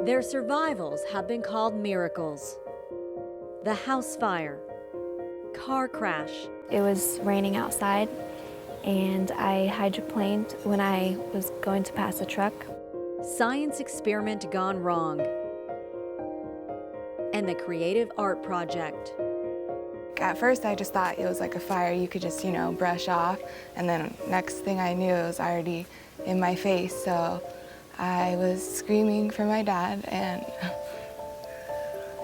Their survivals have been called miracles. The house fire, car crash. It was raining outside, and I hydroplaned when I was going to pass a truck. Science experiment gone wrong. And the creative art project. At first, I just thought it was like a fire you could just, brush off. And then next thing I knew, it was already in my face. So I was screaming for my dad and,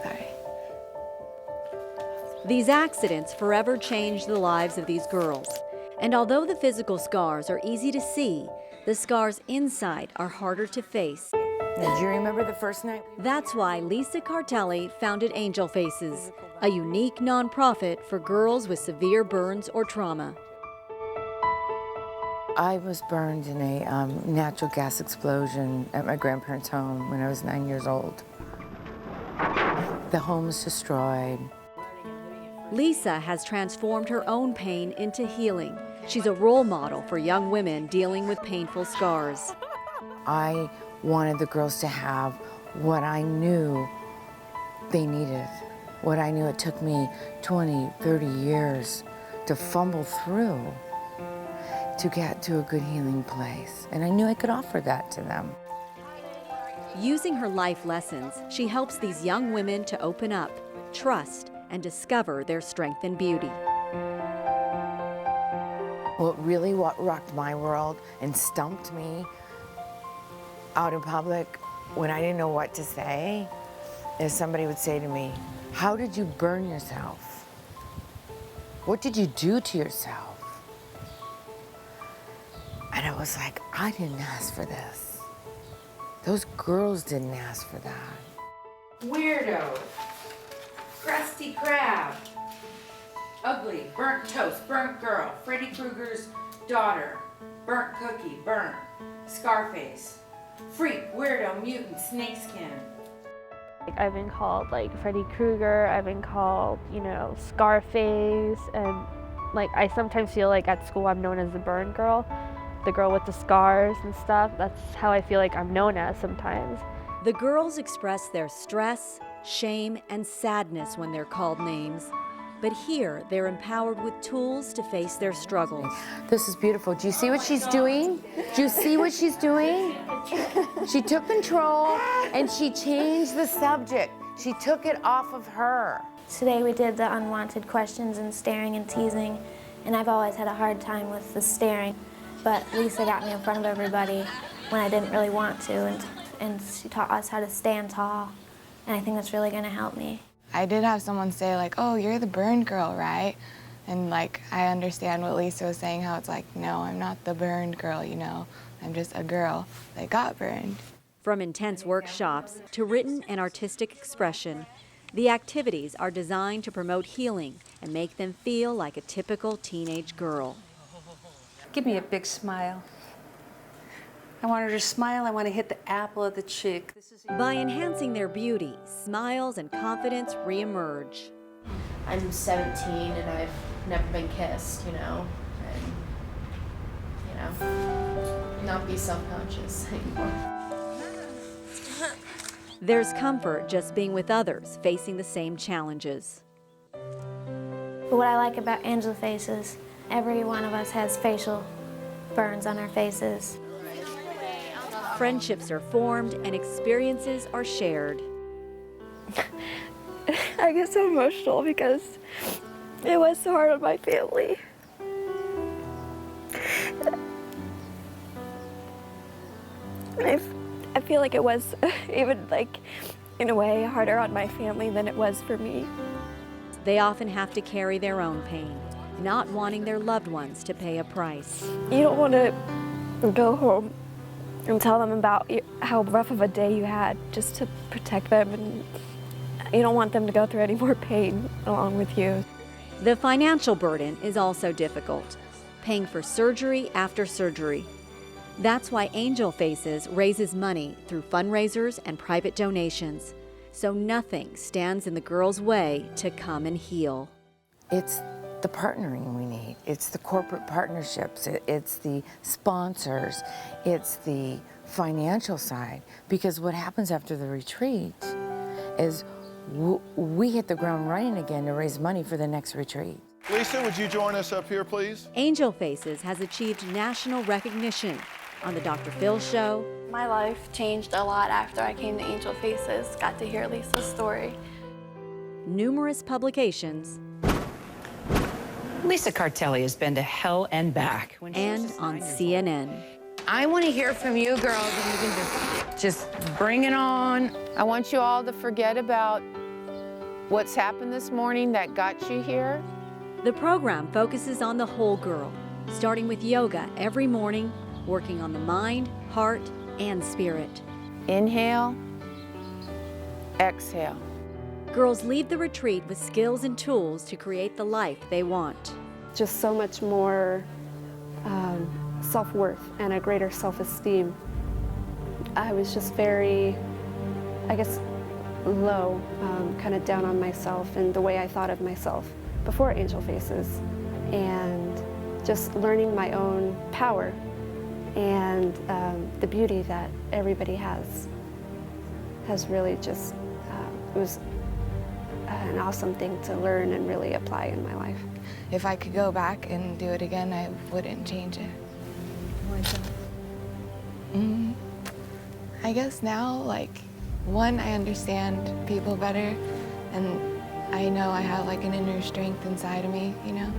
sorry. These accidents forever changed the lives of these girls. And although the physical scars are easy to see, the scars inside are harder to face. Did you remember the first night? That's why Lisa Cartelli founded Angel Faces, a unique nonprofit for girls with severe burns or trauma. I was burned in a natural gas explosion at my grandparents' home when I was 9 years old. The home was destroyed. Lisa has transformed her own pain into healing. She's a role model for young women dealing with painful scars. I wanted the girls to have what I knew they needed, what I knew it took me 20, 30 years to fumble through to get to a good healing place. And I knew I could offer that to them. Using her life lessons, she helps these young women to open up, trust, and discover their strength and beauty. What rocked my world and stumped me out in public when I didn't know what to say is somebody would say to me, "How did you burn yourself? What did you do to yourself?" And I was like, I didn't ask for this. Those girls didn't ask for that. Weirdo, crusty crab, ugly, burnt toast, burnt girl, Freddy Krueger's daughter, burnt cookie, burnt, Scarface, freak, weirdo, mutant, snakeskin. I've been called Freddy Krueger, I've been called, Scarface, and I sometimes feel like at school I'm known as the burn girl, the girl with the scars and stuff. That's how I feel like I'm known as sometimes. The girls express their stress, shame, and sadness when they're called names. But here, they're empowered with tools to face their struggles. This is beautiful. Do you see what she's doing? Do you see what she's doing? She took control and she changed the subject. She took it off of her. Today we did the unwanted questions and staring and teasing, and I've always had a hard time with the staring. But Lisa got me in front of everybody when I didn't really want to, and she taught us how to stand tall, and I think that's really gonna help me. I did have someone say oh, you're the burned girl, right? And I understand what Lisa was saying, how it's no, I'm not the burned girl, I'm just a girl that got burned. From intense workshops to written and artistic expression, the activities are designed to promote healing and make them feel like a typical teenage girl. Give me a big smile. I want her to smile. I want to hit the apple of the cheek. By enhancing their beauty, smiles and confidence reemerge. I'm 17 and I've never been kissed, and, not be self-conscious anymore. There's comfort just being with others facing the same challenges. But what I like about Angel Faces, every one of us has facial burns on our faces. Friendships are formed and experiences are shared. I get so emotional because it was so hard on my family. I feel like it was even in a way harder on my family than it was for me. They often have to carry their own pain, not wanting their loved ones to pay a price. You don't want to go home and tell them about how rough of a day you had just to protect them, and you don't want them to go through any more pain along with you. The financial burden is also difficult, paying for surgery after surgery. That's why Angel Faces raises money through fundraisers and private donations, so nothing stands in the girls' way to come and heal. It's the partnering we need. It's the corporate partnerships. It's the sponsors. It's the financial side. Because what happens after the retreat is we hit the ground running again to raise money for the next retreat. Lisa, would you join us up here, please? Angel Faces has achieved national recognition on The Dr. Phil Show. My life changed a lot after I came to Angel Faces, got to hear Lisa's story. Numerous publications. Lisa Cartelli has been to hell and back. And on CNN. I want to hear from you girls, and you can just bring it on. I want you all to forget about what's happened this morning that got you here. The program focuses on the whole girl, starting with yoga every morning, working on the mind, heart, and spirit. Inhale, exhale. Girls leave the retreat with skills and tools to create the life they want. Just so much more self-worth and a greater self-esteem. I was just very, I guess, low, kind of down on myself and the way I thought of myself before Angel Faces, and just learning my own power and the beauty that everybody has really just, it was an awesome thing to learn and really apply in my life. If I could go back and do it again, I wouldn't change it. Why is that? I guess now, like, one, I understand people better, and I know I have like an inner strength inside of me, you know,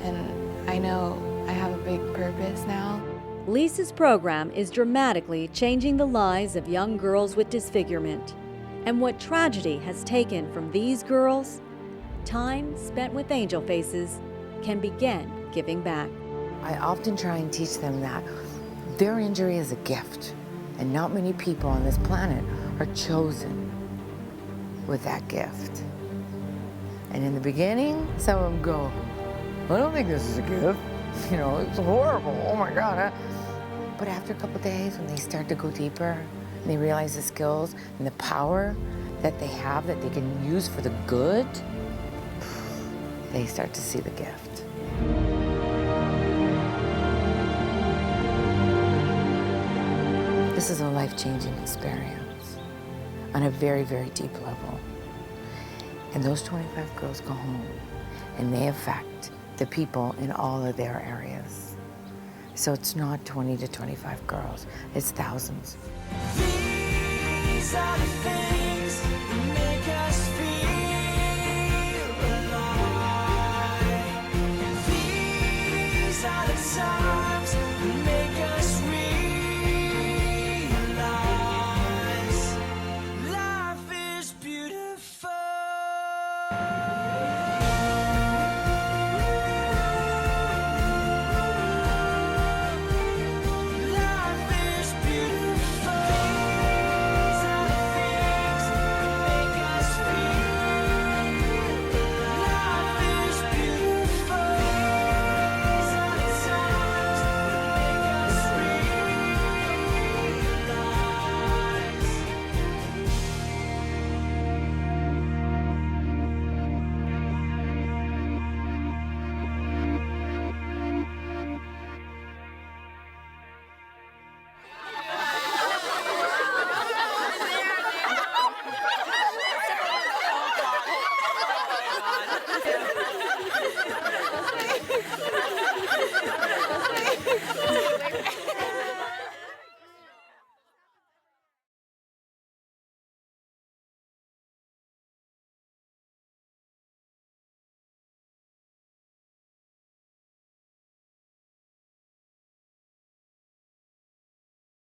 and I know I have a big purpose now. Lisa's program is dramatically changing the lives of young girls with disfigurement. And what tragedy has taken from these girls, time spent with Angel Faces can begin giving back. I often try and teach them that their injury is a gift, and not many people on this planet are chosen with that gift. And in the beginning, some of them go, I don't think this is a gift. You know, it's horrible, oh my God. But after a couple days, when they start to go deeper, and they realize the skills and the power that they have that they can use for the good, they start to see the gift. This is a life-changing experience on a very, very deep level. And those 25 girls go home and they affect the people in all of their areas. So it's not 20 to 25 girls, it's thousands.